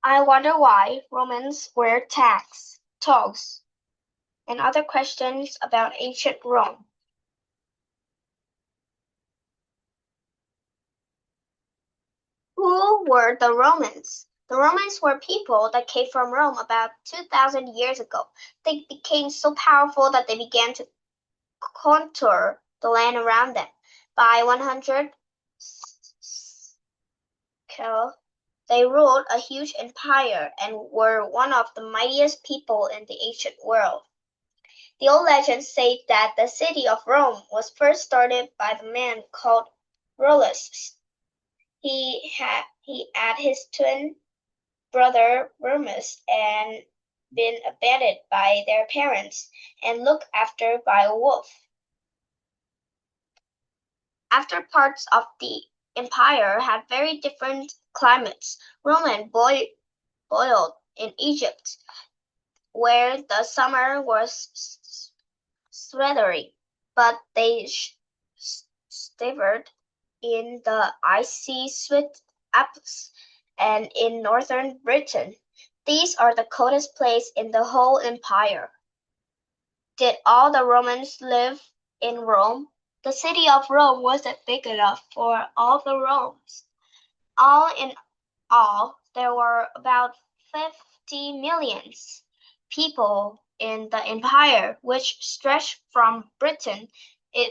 I wonder why Romans wear togs, and other questions about ancient Rome. Who were the Romans? The Romans were people that came from Rome about 2,000 years ago. They became so powerful that they began to contour the land around them. By 100, they ruled a huge empire and were one of the mightiest people in the ancient world. The old legends say that the city of Rome was first started by the man called Romulus. He had his twin brother Remus and been abandoned by their parents and looked after by a wolf. After parts of the empire had very different climates, Rome boiled in Egypt, where the summer was sweltering, but they shivered in the icy sweet Alps and in northern Britain. These are the coldest places in the whole empire. Did all the Romans live in Rome? The city of Rome wasn't big enough for all the Romes. All in all, there were about 50 million people in the empire, which stretched from Britain in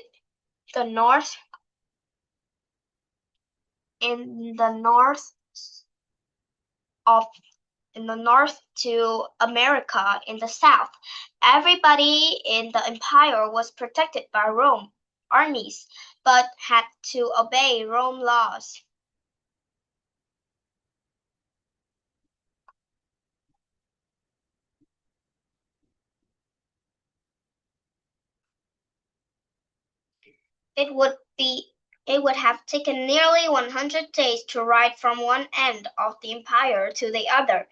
the north in the north of in the north to America in the south. Everybody in the empire was protected by Rome armies, but had to obey Rome laws. It would be it would have taken nearly 100 days to ride from one end of the empire to the other.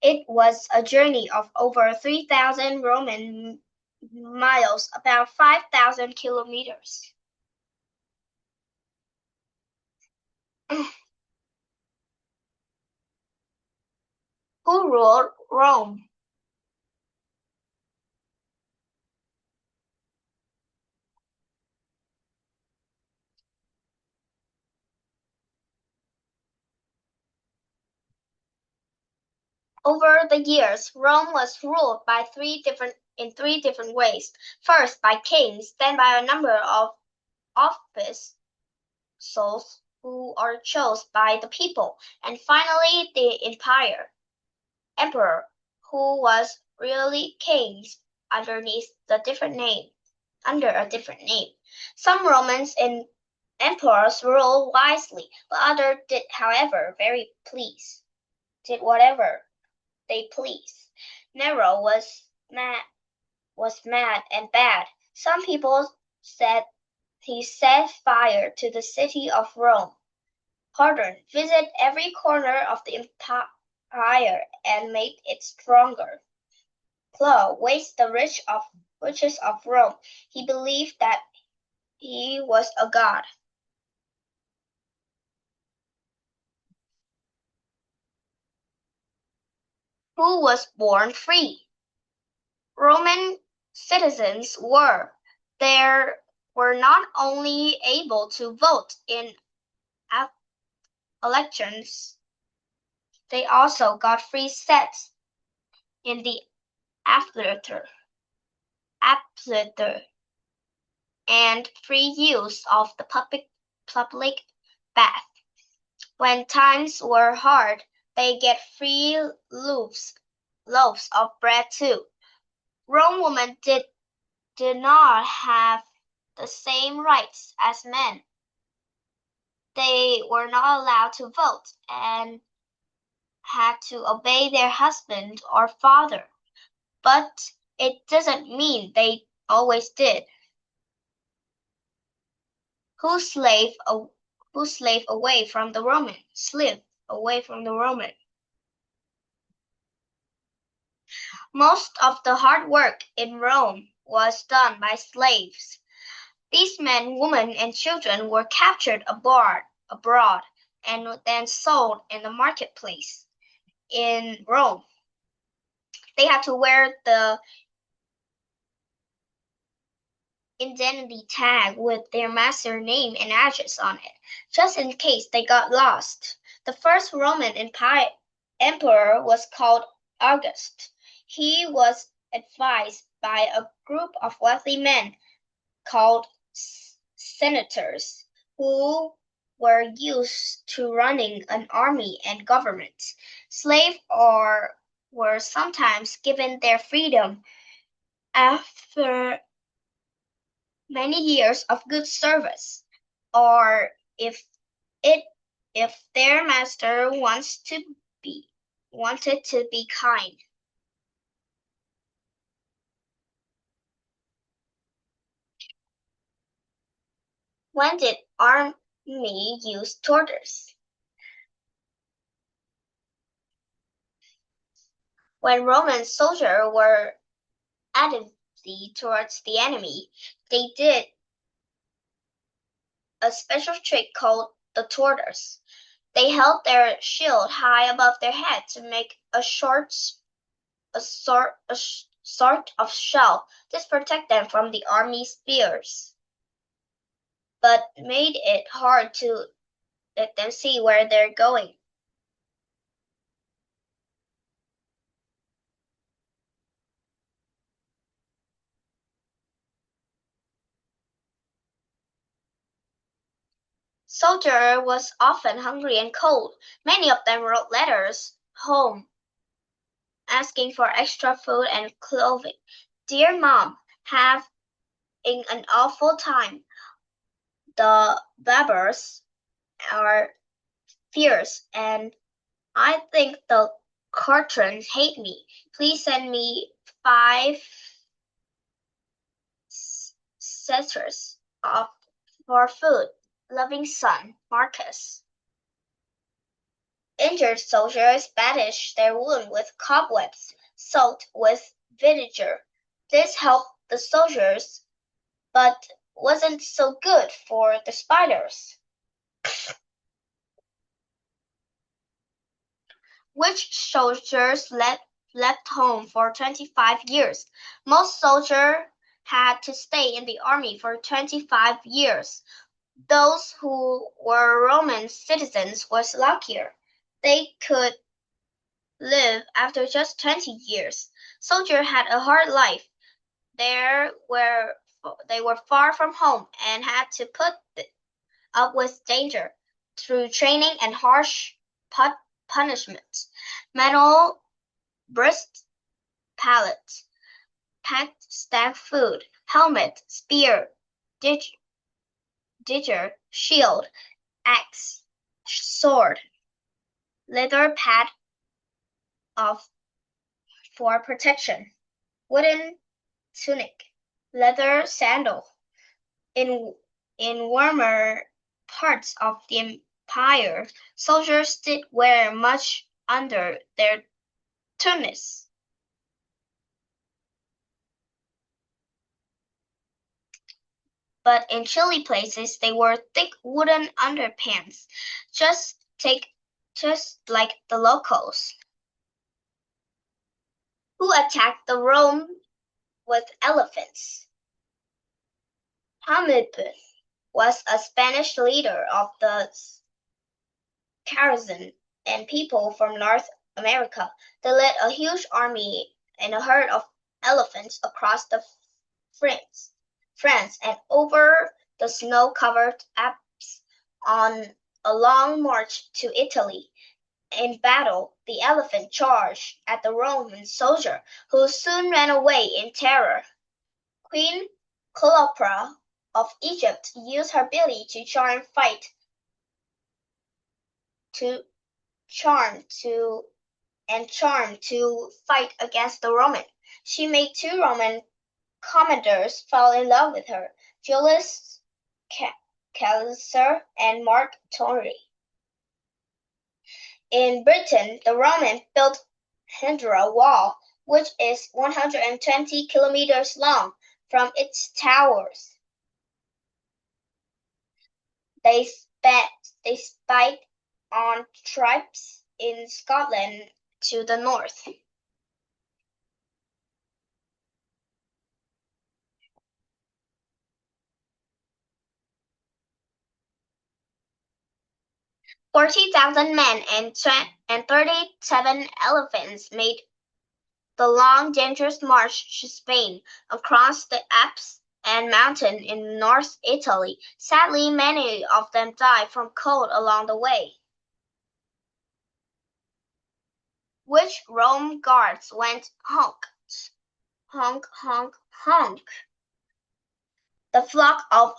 It was a journey of over 3,000 Roman miles, about 5,000 kilometers. Who ruled Rome? Over the years, Rome was ruled by in three different ways. First by kings, then by a number of officers who are chosen by the people, and finally the emperor, who was really kings underneath under a different name. Some Romans and emperors ruled wisely, but others did, however, did whatever they pleased. Nero was mad and bad. Some people said he set fire to the city of Rome. Hadrian visited every corner of the empire and made it stronger. Claude wasted the riches of Rome. He believed that he was a god. Who was born free? Roman citizens were not only able to vote in elections, they also got free seats in the amphitheater and free use of the public bath. When times were hard, they get free loaves of bread too. Rome women did not have the same rights as men. They were not allowed to vote and had to obey their husband or father, but it doesn't mean they always did. Who slaved away from the Roman? Slaved away from the Roman. Most of the hard work in Rome was done by slaves. These men, women, and children were captured abroad and then sold in the marketplace. in Rome. They had to wear the identity tag with their master name and address on it, just in case they got lost. The first Roman emperor was called August. He was advised by a group of wealthy men called senators, who were used to running an army and government. Slaves were sometimes given their freedom after many years of good service, or it if their master wanted to be kind. When did army use tortoise? When Roman soldiers were actively towards the enemy, they did a special trick called the tortoise. They held their shield high above their head to make a sort of shell. This protected them from the army's spears, but made it hard to let them see where they're going. Soldier was often hungry and cold. Many of them wrote letters home asking for extra food and clothing. Dear Mom, having an awful time. The Berbers are fierce, and I think the Cartrons hate me. Please send me 5 sesterces for food. Loving son, Marcus. Injured soldiers bandaged their wound with cobwebs soaked with vinegar. This helped the soldiers, but wasn't so good for the spiders. Which soldiers left home for 25 years? Most soldiers had to stay in the army for 25 years. Those who were Roman citizens was luckier. They could live after just 20 years. Soldiers had a hard life. They were far from home and had to put up with danger through training and harsh punishments. Metal breastplate, packed staff food, helmet, spear, dagger, shield, axe, sword, leather pad of for protection, wooden tunic, leather sandal. In warmer parts of the empire, soldiers did wear much under their tunics. But in chilly places they wore thick wooden underpants, just like the locals. Who attacked the Rome with elephants? Hamilton was a Spanish leader of the Saracens and people from North America. They led a huge army and a herd of elephants across the France and over the snow-covered Alps on a long march to Italy. In battle, the elephant charged at the Roman soldier, who soon ran away in terror. Queen Cleopatra of Egypt used her ability to charm to fight against the Roman. She made 2 Roman commanders fall in love with her, Julius Caesar and Mark Antony. In Britain, the Romans built Hydra Wall, which is 120 kilometers long from its towers. They spied on tribes in Scotland to the north. $40,000 men and 37 elephants made the long, dangerous march to Spain, across the Alps and mountains in North Italy. Sadly, many of them died from cold along the way. Which Rome guards went honk, honk, honk, honk. The flock of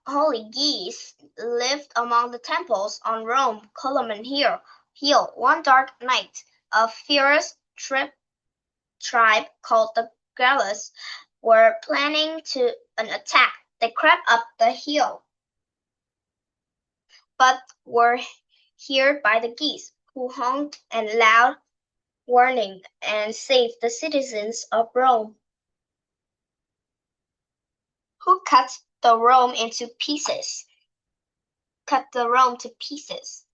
holy geese lived among the temples on Rome's Column Hill. One dark night, a fierce tribe called the Gauls were planning an attack. They crept up the hill, but were heard by the geese, who honked a loud warning and saved the citizens of Rome. Who cut the Rome into pieces? Cut the Rome to pieces.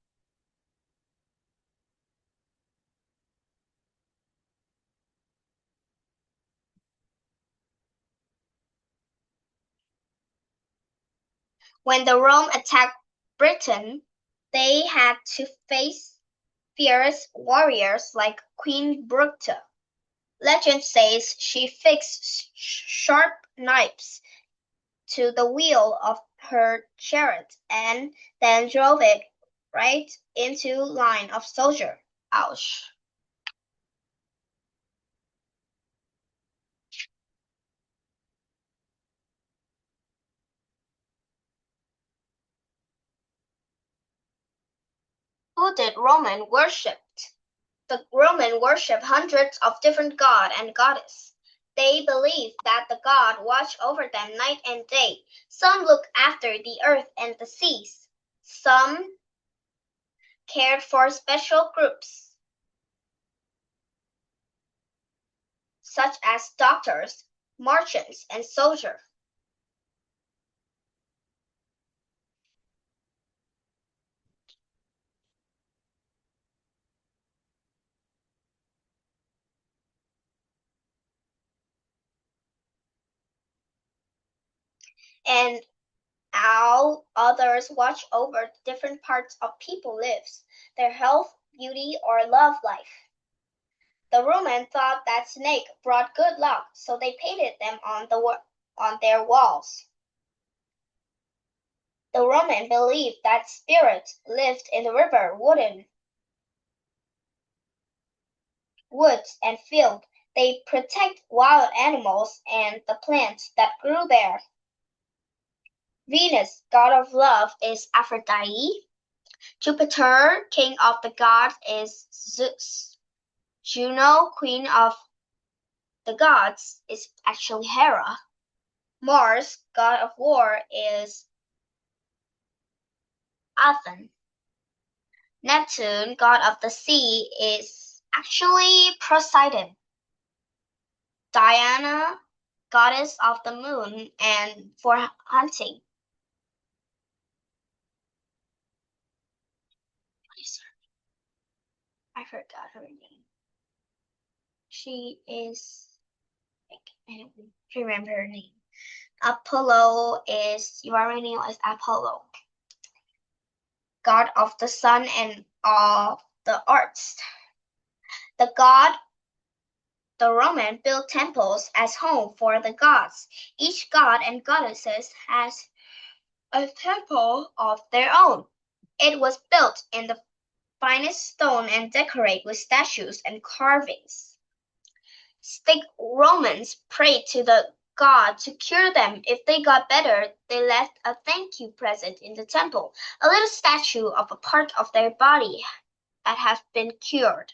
When the Rome attacked Britain, they had to face fierce warriors like Queen Bricta. Legend says she fixed sharp knives to the wheel of her chariot and then drove it right into line of soldiers. Ouch. Who did Roman worship? The Roman worshipped hundreds of different gods and goddesses. They believed that the god watched over them night and day. Some looked after the earth and the seas. Some cared for special groups, such as doctors, merchants, and soldiers. And all others watch over different parts of people's lives, their health, beauty, or love life. The Romans thought that snake brought good luck, so they painted them on their walls. The Romans believed that spirits lived in the river, woods, and fields. They protect wild animals and the plants that grew there. Venus, god of love, is Aphrodite. Jupiter, king of the gods, is Zeus. Juno, queen of the gods, is actually Hera. Mars, god of war, is Athena. Neptune, god of the sea, is actually Poseidon. Diana, goddess of the moon and for hunting. I forgot her name. She is, I don't remember her name. Apollo is, your name is Apollo, god of the sun and all the arts. The Roman built temples as home for the gods. Each god and goddesses has a temple of their own. It was built in the finest stone and decorated with statues and carvings. Sick Romans prayed to the god to cure them. If they got better, they left a thank you present in the temple, a little statue of a part of their body that has been cured.